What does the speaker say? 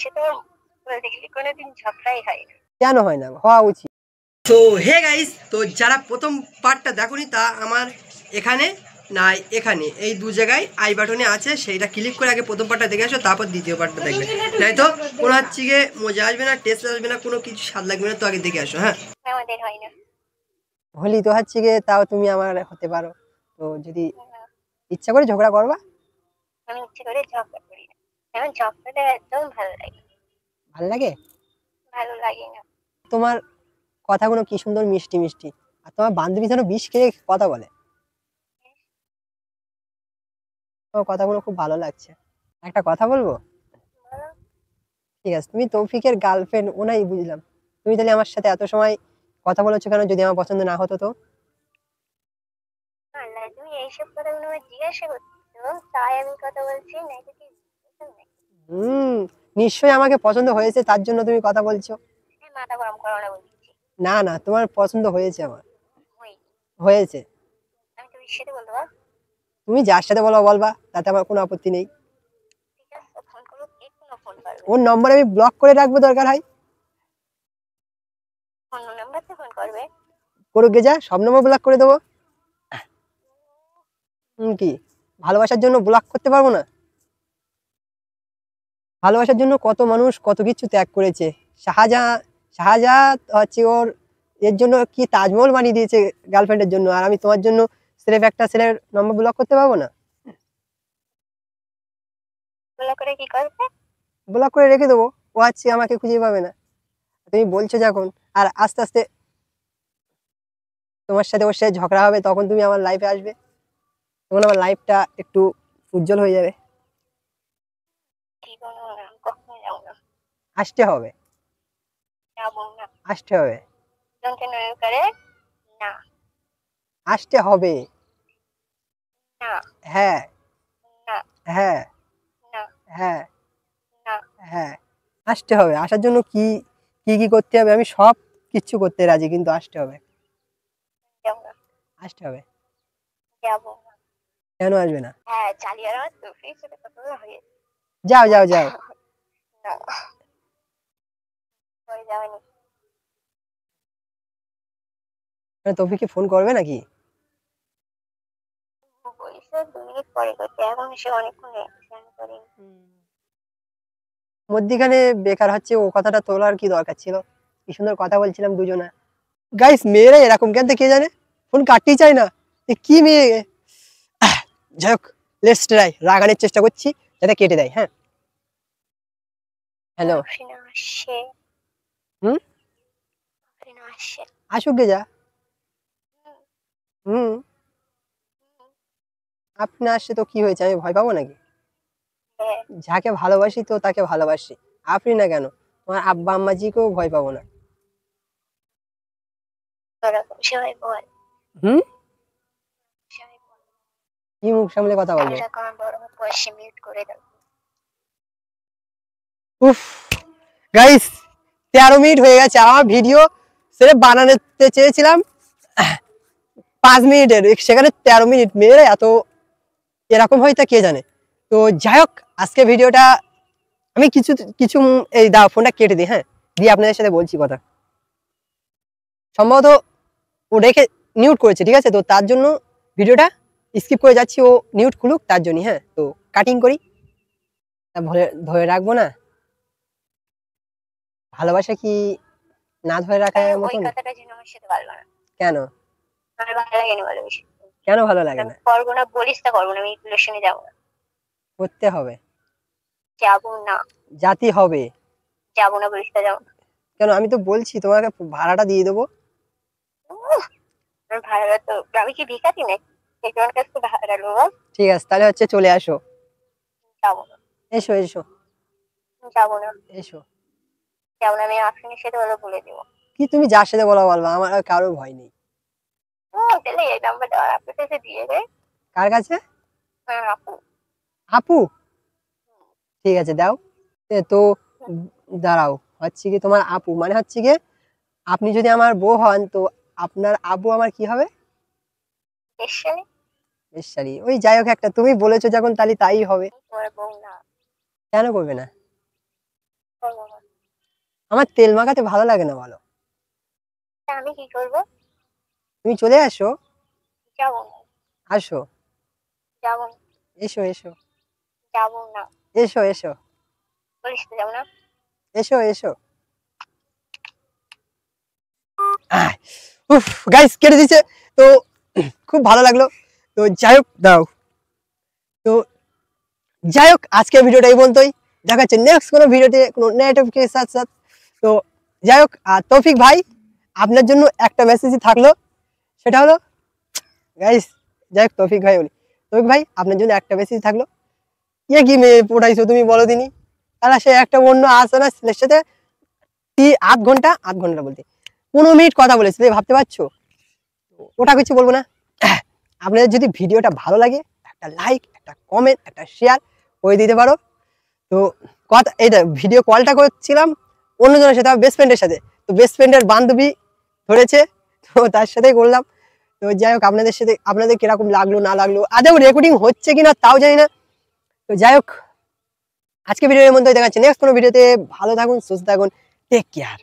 সাথে বলতে গেলে কোনোদিন ঝগড়াই হয় না। কেন হয় না, হওয়া উচিত। তো হে গাইস, তো যারা প্রথম পার্টটা দেখোনি তা আমার এখানে না এখানে এই দু জায়গায় আই বাটনে আছে, সেইটা ক্লিক করে আগে প্রথম পার্টটা দেখে আসো, তারপর দ্বিতীয় পার্টটা দেখবে। নাই তো কোনো হচ্ছে গিয়ে মজা আসবে না, টেস্ট আসবে না, কোনো কিছু স্বাদ লাগবে না। তো আগে দেখে আসো। হ্যাঁ, আমাদের হয় না। হলি তো হচ্ছে গিয়ে, তাও তুমি আমার হতে পারো। তো যদি ইচ্ছা করে ঝগড়া করবা। আমি ইচ্ছে করে ঝগড়া করি না, আমার ঝগড়াটা একদম ভালো লাগে। ভাল লাগে? ভালো লাগে না। তোমার কথাগুলো কি সুন্দর মিষ্টি মিষ্টি, আর তোমার বান্ধবী যেন বিষ খেয়ে কথা বলে। তোমার কথাগুলো খুব ভালো লাগছে। একটা কথা বলবো? বলো। ঠিক আছে, তুমি তৌফিকের গার্লফ্রেন্ড, ওনাই বুঝলাম। তুমি তাহলে আমার সাথে এত সময় কথা বলেছো কেন, যদি আমার পছন্দ না হতো তো? আল্লাহ, তুমি এইসব কথাগুলো আমার জিজ্ঞাসা করছো তাই আমি কথা বলছি, নাকি কি হুম, নিশ্চয়ই আমাকে পছন্দ হয়েছে, তার জন্য তুমি কথা বলছো। মাথা গরম করো না বলছি। না না, তোমার পছন্দ হয়েছে আমার। হই, হয়েছে। আমি তো সাথে বলবো। তুমি যার সাথে বলবা, তাতে আমার কোনো আপত্তি নেই। ঠিক আছে, ফোন করবো, কে কোনো ফোন করবে? ওর নম্বর আমি ব্লক করে রাখবো, দরকার হয়। অন্য নাম্বার থেকে ফোন করবে? করুক গে, যা, সব নম্বর ব্লক করে দেবো। কি ভালোবাসার জন্য ব্লক করতে পারবো না? ভালোবাসার জন্য কত মানুষ কত কিছু ত্যাগ করেছে। শাহজাহান, শাহজাহান হচ্ছে ওর এর জন্য কি তাজমহল বানিয়ে দিয়েছে গার্লফ্রেন্ডের জন্য, আর আমি তোমার জন্য স্রেফ একটা ছেলের নম্বর ব্লক করতে পারবো না? ব্লক করে কি করবে? ব্লক করে রেখে দেবো, ও হচ্ছে আমাকে খুঁজে পাবে না। তুমি বলছো যখন, আর আস্তে আস্তে তোমার সাথে ওর সাথে ঝগড়া হবে, তখন তুমি আমার লাইফে আসবে, তখন আমার লাইফটা একটু উজ্জ্বল হয়ে যাবে। জীবন কখনো যাবো না। আসতে হবে, যাবো না। আসতে হবে, যন্ত্রণা করে না। আসতে হবে। না। হ্যাঁ না। হ্যাঁ না। হ্যাঁ না। হ্যাঁ, আসতে হবে। আসার জন্য কি কি কি করতে হবে আমি সব কিচ্ছু করতে রাজি, কিন্তু আসতে হবে। যাবো না। আসতে হবে। যাবো না। কেন আসবে না? হ্যাঁ, চালিয়ে আর তো ফির সাথে কথা হয়ে যাও যাও যাও। না, হয়ে যাবেনি। তৌফিককে ফোন করবে নাকি? বলিস 2 মিনিট পরে করতে, এখন সে অনেকক্ষণ স্নান করেনি। মধ্যিখানে বেকার হচ্ছে, ও কথাটা তোলার কি দরকার ছিল? কি সুন্দর কথা বলছিলাম দুজনে। গাইস, মেয়েরা এরকম কেন কে জানে, ফোন কাটতেই চায় না। এ কি মেয়ে! যাই হোক, লেটস ট্রাই, রাগানোর চেষ্টা করছি যাতে কেটে দেয়। হ্যাঁ, হ্যালো। আফরিনা আসছে। হুম, আফরিনা আসছে। আসুক গে, যা। হুম, হুম, হুম, আপনি আসছে তো কি হয়েছে, আমি ভয় পাবো নাকি? হ্যাঁ, যাকে ভালোবাসি তো তাকে ভালোবাসি। আপনি না কেন, তোমার আব্বা আম্মাজিকেও ভয় পাবো না। ওরকম সবাই বল। হুম, সবাই বল। কি মুখ সামলে কথা বলবো? এরকম বড় বয়সে মিউট করে দাও। উফ গাইস, 13 মিনিট হয়ে গেছে। আমার ভিডিও সেটা বানাতে চেয়েছিলাম 5 মিনিটের, সেখানে 13 মিনিট। মেয়েরা এত এরকম হয় তা কে জানে। তো যাই হোক, আজকে ভিডিওটা আমি কিছু কিছু এই দাও, ফোনটা কেটে দিই। হ্যাঁ, দিয়ে আপনাদের সাথে বলছি কথা। সম্ভবত ও রেখে মিউট করেছে, ঠিক আছে? তো তার জন্য ভিডিওটা স্কিপ করে যাচ্ছি, ও মিউট খুলুক তার জন্য। হ্যাঁ, তো কাটিং করি, তা ধরে ধরে রাখবো না। ভালোবাসা কি না ধরে রাখার ওই মতন? কথাটা যেন আমার সাথে বলবো না। কেন? আমার ভালো লাগে না ভালোবেসে। কেন ভালো লাগে আমি না? করবো না, বলিস তা করবো না, আমি রিলেশনে যাবো না। করতে হবে। যাবো না। জাতি হবে। যাবো না, বলিস তা যাবো না। কেন? আমি তো বলছি তোমাকে ভাড়াটা দিয়ে দেবো। আমার ভাড়া তো, আমি কি ভিখারি নাকি তোমার কাছ থেকে ভাড়া নেবো? ঠিক আছে, তাহলে হচ্ছে চলে আসো। যাবো না। এসো এসো যাবো না। এসো। যাবো না, আমি আফরিনের সাথে হলে বলে দেবো। কি তুমি যার সাথে বলবা, আমার আর কারো ভয় নেই। তাহলে এই নাম্বারটা আপনার কাছে দিয়ে দে। কার কাছে? আপু। আপু? ঠিক আছে, দাও। তো দাঁড়াও, হচ্ছে কি তোমার আপু মানে হচ্ছে কি, আপনি যদি আমার বউ হন তো আপনার আব্বু আমার কি হবে? এসে বেশ্যারি, ওই যাই হোক একটা, তুমি বলেছো যখন তাহলে তাই হবে। তোমার বউ না। কেন করবে না? আমার তেল মাখাতে ভালো লাগে না বলো। তা আমি কি করবো? তুমি চলে আসো। যাবো না। আসো। যাবো না। এসো এসো। যাবো না। এসো এসো। বলিস তো যাবো না। এসো এসো। উফ গাইস কেটে দিচ্ছে তো খুব ভালো লাগলো। তো যাই হোক দাও। তো যাই হোক আজকের ভিডিওটা এই পর্যন্তই। দেখা যাচ্ছে নেক্সট কোনো ভিডিওতে কোনো নেগেটিভের সাথে সাথে। তো যাই হোক আর তৌফিক ভাই আপনার জন্য একটা মেসেজই থাকলো, সেটা হলো গাইস, যাই হোক তৌফিক ভাই বলি, তৌফিক ভাই আপনার জন্য একটা মেসেজ থাকলো। ইয়ে কি মেয়ে পড়াইছো তুমি বলো দিনই। তাহলে সে একটা অন্য আসে না ছেলের সাথে আধ ঘন্টা বলতে 15 মিনিট কথা বলেছে, তুমি ভাবতে পারছো? ওটা কিছু বলবো না। আপনাদের যদি ভিডিওটা ভালো লাগে একটা লাইক, একটা কমেন্ট, একটা শেয়ার করে দিতে পারো। তো কথা এইটা ভিডিও কলটা করছিলাম অন্যজনের সাথে, বেস্ট ফ্রেন্ডের সাথে। তো বেস্ট ফ্রেন্ডের বান্ধবী ধরেছে, তো তার সাথেই করলাম। তো যাই হোক আপনাদের সাথে আপনাদের কিরকম লাগলো না লাগলো, আদৌ রেকর্ডিং হচ্ছে কিনা তাও জানি না। তো যাই হোক আজকে ভিডিওর মধ্যে দেখা যাচ্ছে নেক্সট কোনো ভিডিওতে। ভালো থাকুন, সুস্থ থাকুন, টেক কেয়ার।